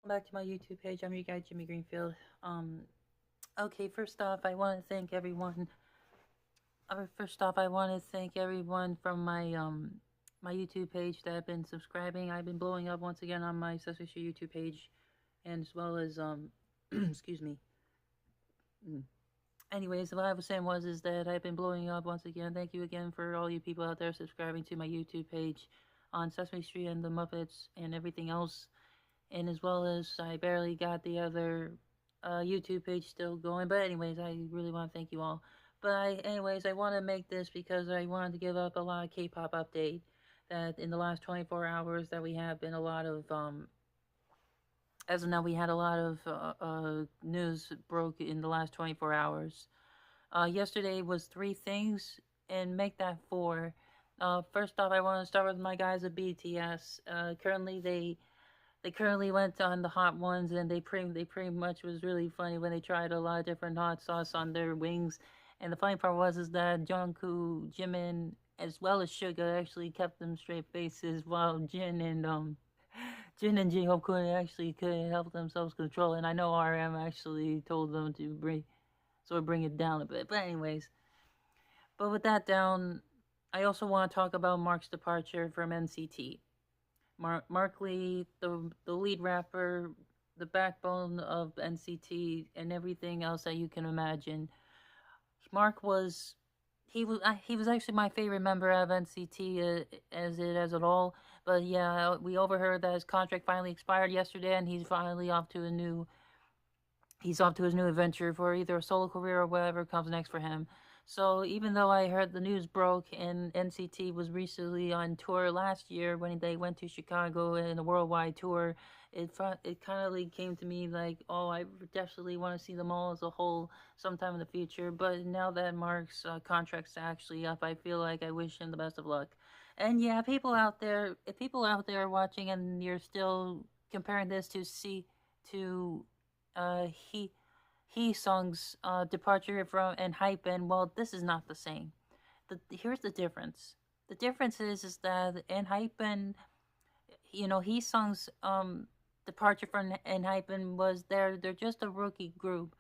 back to my YouTube page. I'm your guy, Jimmy Greenfield. Um, okay, first off, I want to thank everyone. First off, I want to thank everyone from my YouTube page that have been subscribing. I've been blowing up once again on my Sesame Street YouTube page, and as well as excuse me. Mm. Anyways, what I was saying was is that I've been blowing up once again. Thank you again for all you people out there subscribing to my YouTube page on Sesame Street and the Muppets and everything else, and as well as I barely got the other YouTube page still going. But anyways, I really want to thank you all. But anyways, I want to make this because I wanted to give up a lot of K-pop update. That in the last 24 hours that we have been a lot of as of now we had a lot of news broke in the last 24 hours. Yesterday was three things and make that four. First off, I want to start with my guys at BTS. Currently they currently went on the hot ones, and they pretty much was really funny when they tried a lot of different hot sauce on their wings. And the funny part was is that Jungkook, Jimin, as well as Suga actually kept them straight faces, while Jin and J-Hope couldn't help themselves control. And I know RM actually told them to bring it down a bit. But anyways, but with that down, I also want to talk about Mark's departure from NCT. Mark Lee, the lead rapper, the backbone of NCT, and everything else that you can imagine. Mark was he was actually my favorite member of NCT as it all. But yeah, we overheard that his contract finally expired yesterday, and he's off to his new adventure for either a solo career or whatever comes next for him. So even though I heard the news broke and NCT was recently on tour last year when they went to Chicago in a worldwide tour, it kind of like came to me like, oh, I definitely want to see them all as a whole sometime in the future. But now that Mark's contract's actually up, I feel like I wish him the best of luck. And yeah, if people out there are watching and you're still comparing this to to uh he song's departure from and hype, and well, this is not the same. Here's the difference. The difference is that in hype and he song's departure from and hype and was they're just a rookie group.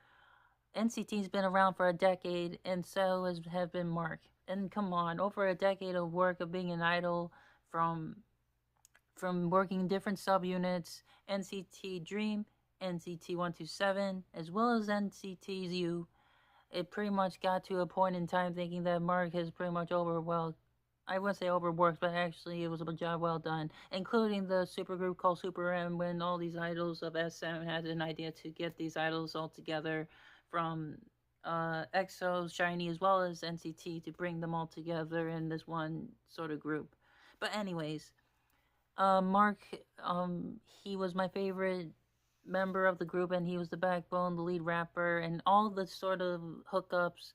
NCT's been around for a decade, and so have been Mark. And come on, over a decade of work of being an idol, from working different subunits, NCT Dream, NCT 127, as well as NCT's U. It pretty much got to a point in time thinking that Mark has pretty much I wouldn't say overworked, but actually it was a job well done, including the supergroup called Super M, when all these idols of SM had an idea to get these idols all together from EXO, Shiny, as well as NCT to bring them all together in this one sort of group. But anyways, Mark, he was my favorite member of the group, and he was the backbone, the lead rapper, and all the sort of hookups.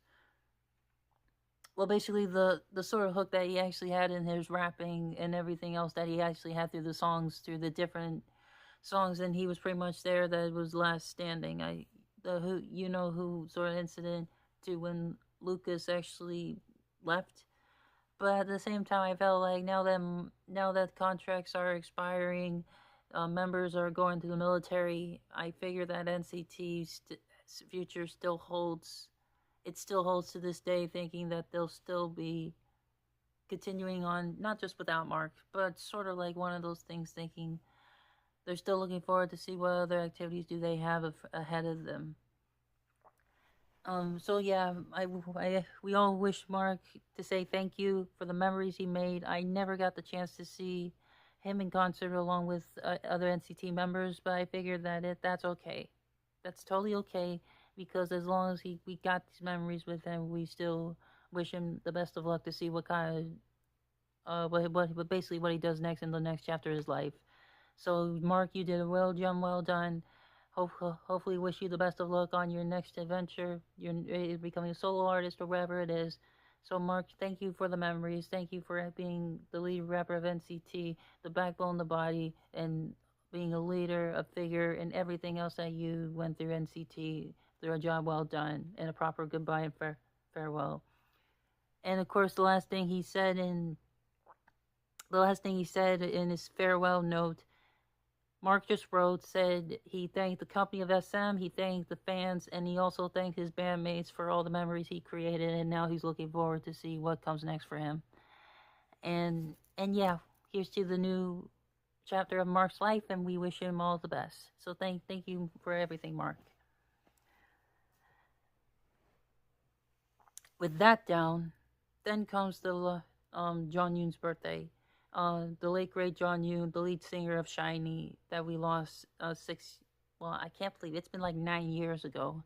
Well, basically the sort of hook that he actually had in his rapping and everything else that he actually had through the songs, through the different songs, and he was pretty much there. That was last standing. Who sort of incident to when Lucas actually left. But at the same time, I felt like now that contracts are expiring, members are going to the military. I figure that NCT's future still holds. It still holds to this day, thinking that they'll still be continuing on, not just without Mark, but sort of like one of those things, thinking they're still looking forward to see what other activities do they have ahead of them. So yeah, we all wish Mark to say thank you for the memories he made. I never got the chance to see him in concert along with other NCT members, but I figured that that's okay. That's totally okay, because as long as we got these memories with him, we still wish him the best of luck to see what kind of basically what he does next in the next chapter of his life. So Mark, you did a well done. Hopefully, wish you the best of luck on your next adventure. You're becoming a solo artist or whatever it is. So, Mark, thank you for the memories. Thank you for being the lead rapper of NCT, the backbone, the body, and being a leader, a figure, and everything else that you went through NCT. Through a job well done and a proper goodbye and farewell. And of course, the last thing he said in his farewell note Mark just wrote, said he thanked the company of SM, he thanked the fans, and he also thanked his bandmates for all the memories he created, and now he's looking forward to see what comes next for him. And yeah, here's to the new chapter of Mark's life, and we wish him all the best. So thank you for everything, Mark. With that down, then comes the Jonghyun's birthday. The late great Jonghyun, the lead singer of SHINee, that we lost I can't believe it's been like 9 years ago.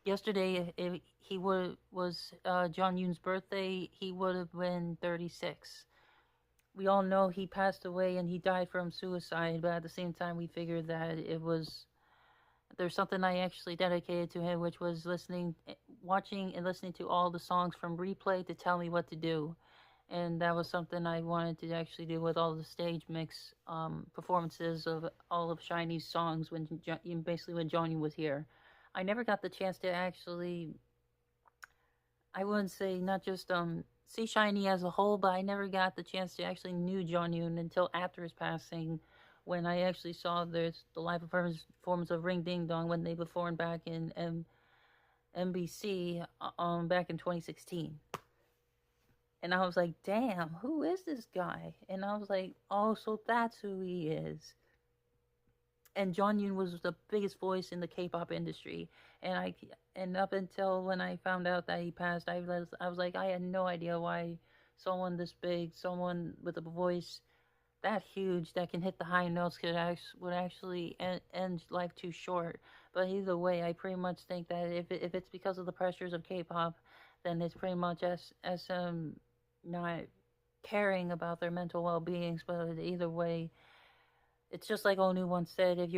Yesterday, if he was Jonghyun's birthday, he would have been 36. We all know he passed away and he died from suicide, but at the same time, we figured that there's something I actually dedicated to him, which was watching and listening to all the songs from replay to tell me what to do. And that was something I wanted to actually do with all the stage mix performances of all of SHINee's songs basically when Johnny was here. I never got the chance to actually, I wouldn't say not just see SHINee as a whole, but I never got the chance to actually knew Jonghyun until after his passing, when I actually saw the live performance of Ring Ding Dong when they performed back in NBC back in 2016. And I was like, damn, who is this guy? And I was like, oh, so that's who he is. And Jonghyun was the biggest voice in the K-pop industry. And up until when I found out that he passed, I was like, I had no idea why someone this big, someone with a voice that huge that can hit the high notes would actually end life too short. But either way, I pretty much think that if it's because of the pressures of K-pop, then it's pretty much as not caring about their mental well-beings. But either way, it's just like Onu once said: if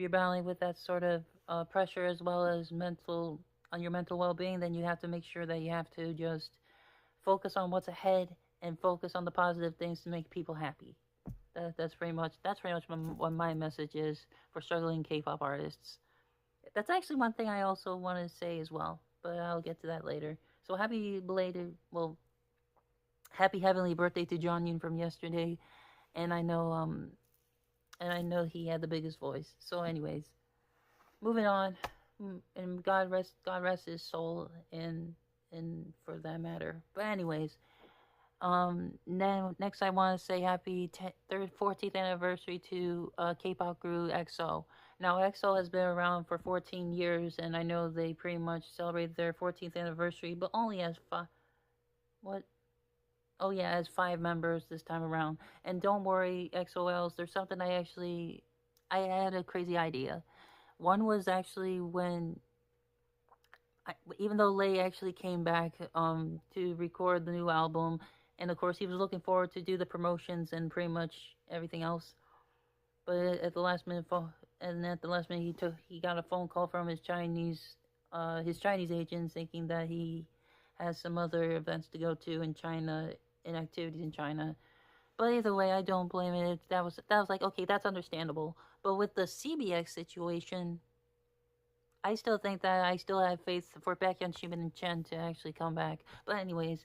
you're battling with that sort of pressure as well as your mental well-being, then you have to make sure that you have to just focus on what's ahead and focus on the positive things to make people happy. That's pretty much what my message is for struggling K-pop artists. That's actually one thing I also want to say as well, but I'll get to that later. So happy heavenly birthday to Jonghyun from yesterday, and I know he had the biggest voice. So anyways, moving on, and God rest his soul, and for that matter. But anyways, next I want to say happy 14th anniversary to K-pop group EXO. Now EXO has been around for 14 years, and I know they pretty much celebrated their 14th anniversary, but only as what? Oh yeah, as 5 members this time around. And don't worry, XOLs. There's something I had a crazy idea. One was actually even though Lay actually came back to record the new album, and of course he was looking forward to do the promotions and pretty much everything else. But at the last minute, he got a phone call from his Chinese agent, thinking that he has some other events to go to in China and activities in China. But either way, I don't blame it. That was like, okay, that's understandable. But with the CBX situation, I still think that I still have faith for Baekhyun, Jimin, and Chen to actually come back. But anyways,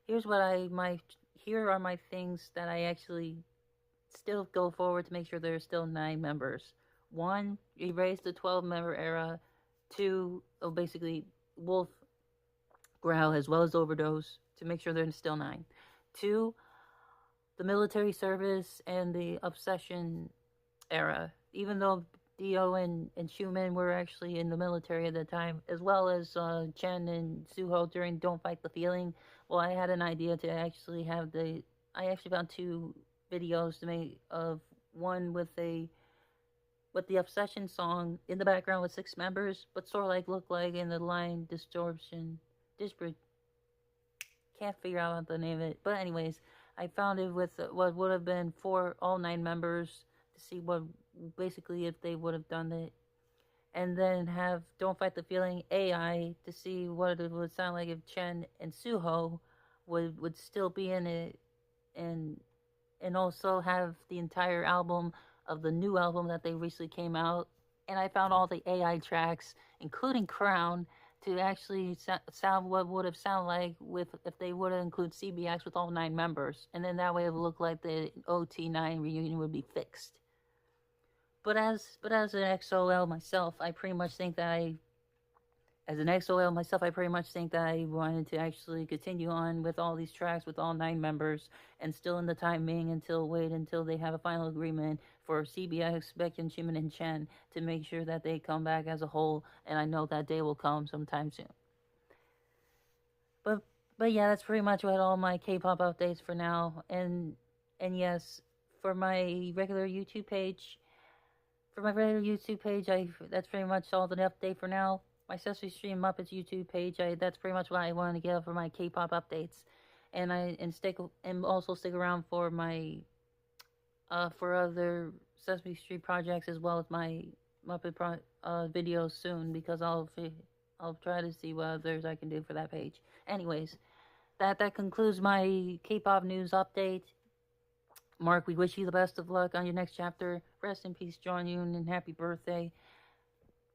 here are my things that I actually still go forward to make sure there are still 9 members. 1, erase the 12-member era. 2, basically Wolf, Growl, as well as Overdose, to make sure there's still 9. 2, the military service and the obsession era. Even though Dio and Schumann were actually in the military at the time, as well as Chen and Suho during Don't Fight the Feeling. Well, I had an idea to actually I actually found 2 videos to make of one with the obsession song in the background with 6 members, but sort of looked like in the line distortion. Can't figure out the name of it. But anyways, I found it with what would have been all 9 members to see what basically if they would have done it, and then have Don't Fight the Feeling AI to see what it would sound like if Chen and Suho would still be in it, and also have the entire album of the new album that they recently came out. And I found all the AI tracks, including Crown, to actually sound what would have sounded like if they would have included CBX with all 9 members. And then that way it would look like the OT9 reunion would be fixed. But as an XOL myself, I pretty much think that I as an XOL myself, I pretty much think that I wanted to actually continue on with all these tracks with all 9 members, and still in the timing wait until they have a final agreement for CBX, Baekhyun, Jimin, and Chen to make sure that they come back as a whole. And I know that day will come sometime soon. But but yeah, that's pretty much what all my K-pop updates for now. And yes, for my regular YouTube page, I that's pretty much all the update for now. My Sesame Street Muppets YouTube page, that's pretty much what I want to give for my K-pop updates, and also stick around for my for other Sesame Street projects as well as my videos soon, because I'll try to see what others I can do for that page. Anyways, that concludes my K-pop news update. Mark, we wish you the best of luck on your next chapter. Rest in peace, Jonghyun, and happy birthday.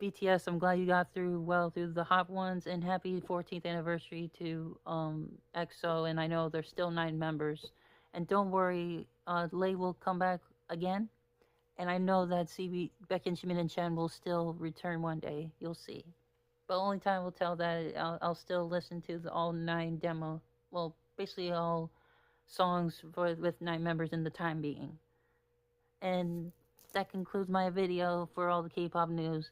BTS, I'm glad you got through the hot ones, and happy 14th anniversary to EXO. And I know there's still 9 members. And don't worry, Lay will come back again. And I know that Baekhyun, Jimin, and Chen will still return one day. You'll see. But only time will tell that. I'll still listen to all 9 demo. Well, basically all songs with 9 members in the time being. And that concludes my video for all the K-pop news.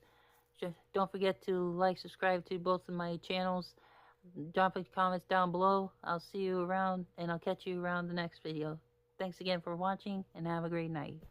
Don't forget to subscribe to both of my channels. Drop a comments down below. I'll see you around, and I'll catch you around the next video. Thanks again for watching, and have a great night.